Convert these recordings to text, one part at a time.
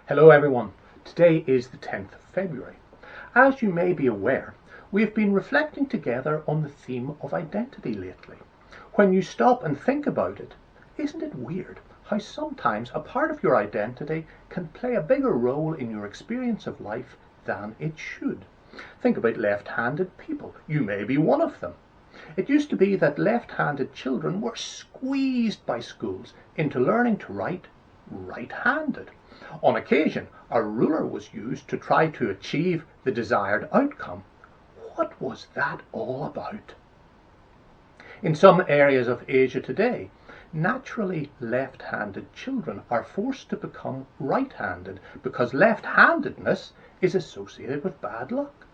Hello everyone, today is the 10th of February. As you may be aware, we have been reflecting together on the theme of identity lately. When you stop and think about it, isn't it weird how sometimes a part of your identity can play a bigger role in your experience of life than it should? Think about left-handed people. You may be one of them. It used to be that left-handed children were squeezed by schools into learning to write right-handed. On occasion, a ruler was used to try to achieve the desired outcome. What was that all about? In some areas of Asia today, naturally left-handed children are forced to become right-handed because left-handedness is associated with bad luck.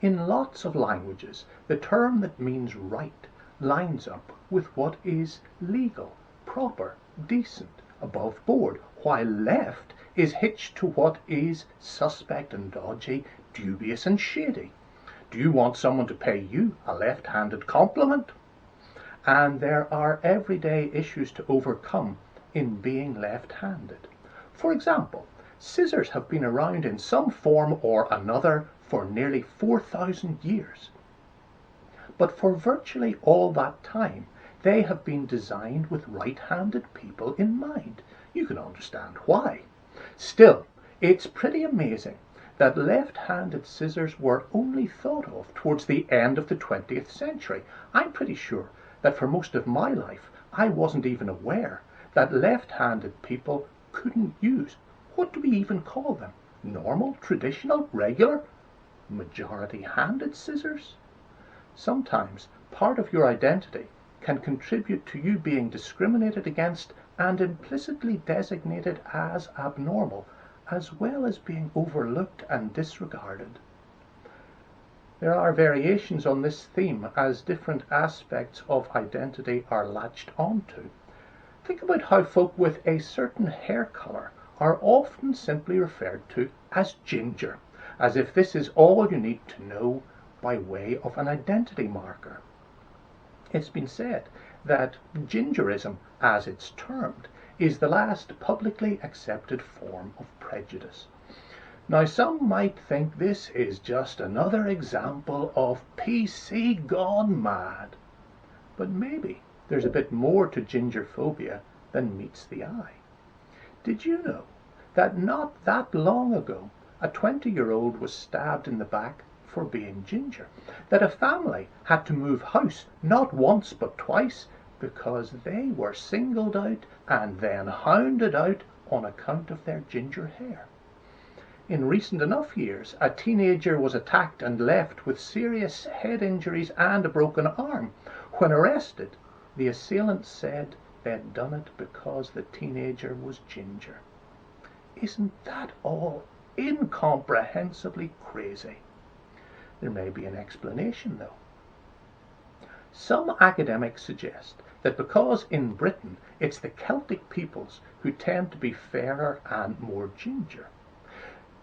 In lots of languages, the term that means right lines up with what is legal, proper, decent, above board, while left is hitched to what is suspect and dodgy, dubious and shady. Do you want someone to pay you a left-handed compliment? And there are everyday issues to overcome in being left-handed. For example, scissors have been around in some form or another for nearly 4,000 years. But for virtually all that time, they have been designed with right-handed people in mind. You can understand why. Still, it's pretty amazing that left-handed scissors were only thought of towards the end of the 20th century. I'm pretty sure that for most of my life, I wasn't even aware that left-handed people couldn't use, what do we even call them? Normal, traditional, regular, majority-handed scissors? Sometimes part of your identity can contribute to you being discriminated against and implicitly designated as abnormal, as well as being overlooked and disregarded. There are variations on this theme as different aspects of identity are latched onto. Think about how folk with a certain hair colour are often simply referred to as ginger, as if this is all you need to know by way of an identity marker. It's been said that Gingerism, as it's termed, is the last publicly accepted form of prejudice. Now, some might think this is just another example of PC gone mad. But maybe there's a bit more to gingerphobia than meets the eye. Did you know that not that long ago, a 20-year-old was stabbed in the back for being ginger? That a family had to move house not once but twice because they were singled out and then hounded out on account of their ginger hair. In recent enough years, a teenager was attacked and left with serious head injuries and a broken arm. When arrested, the assailant said they'd done it because the teenager was ginger. Isn't that all incomprehensibly crazy? There may be an explanation, though. Some academics suggest that because in Britain it's the Celtic peoples who tend to be fairer and more ginger,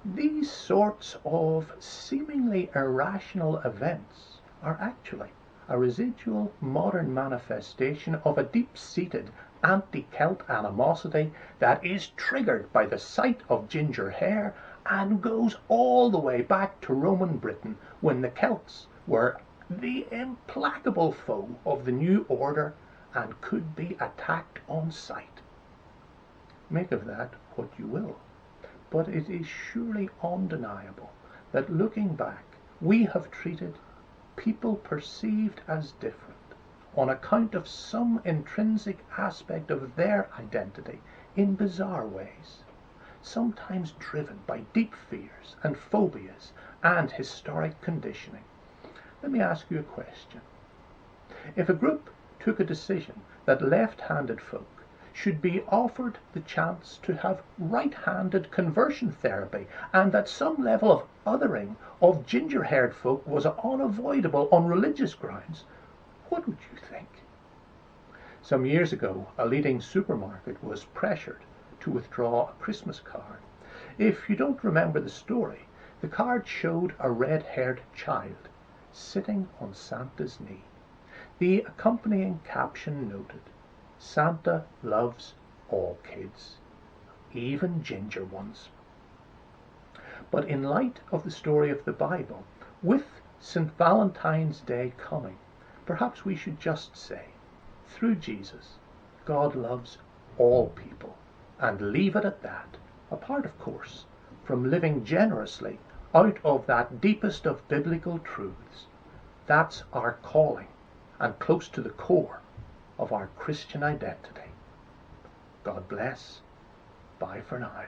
these sorts of seemingly irrational events are actually a residual modern manifestation of a deep-seated anti-Celt animosity that is triggered by the sight of ginger hair and goes all the way back to Roman Britain when the Celts were the implacable foe of the new order and could be attacked on sight. Make of that what you will, but it is surely undeniable that looking back, we have treated people perceived as different on account of some intrinsic aspect of their identity in bizarre ways, sometimes driven by deep fears and phobias and historic conditioning. Let me ask you a question. If a group took a decision that left-handed folk should be offered the chance to have right-handed conversion therapy and that some level of othering of ginger-haired folk was unavoidable on religious grounds, what would you think? Some years ago, a leading supermarket was pressured to withdraw a Christmas card. If you don't remember the story, the card showed a red-haired child sitting on Santa's knee. The accompanying caption noted, "Santa loves all kids, even ginger ones." But in light of the story of the Bible, with St. Valentine's Day coming, perhaps we should just say, through Jesus, God loves all people, and leave it at that, apart, of course, from living generously out of that deepest of biblical truths. That's our calling, and close to the core of our Christian identity. God bless. Bye for now.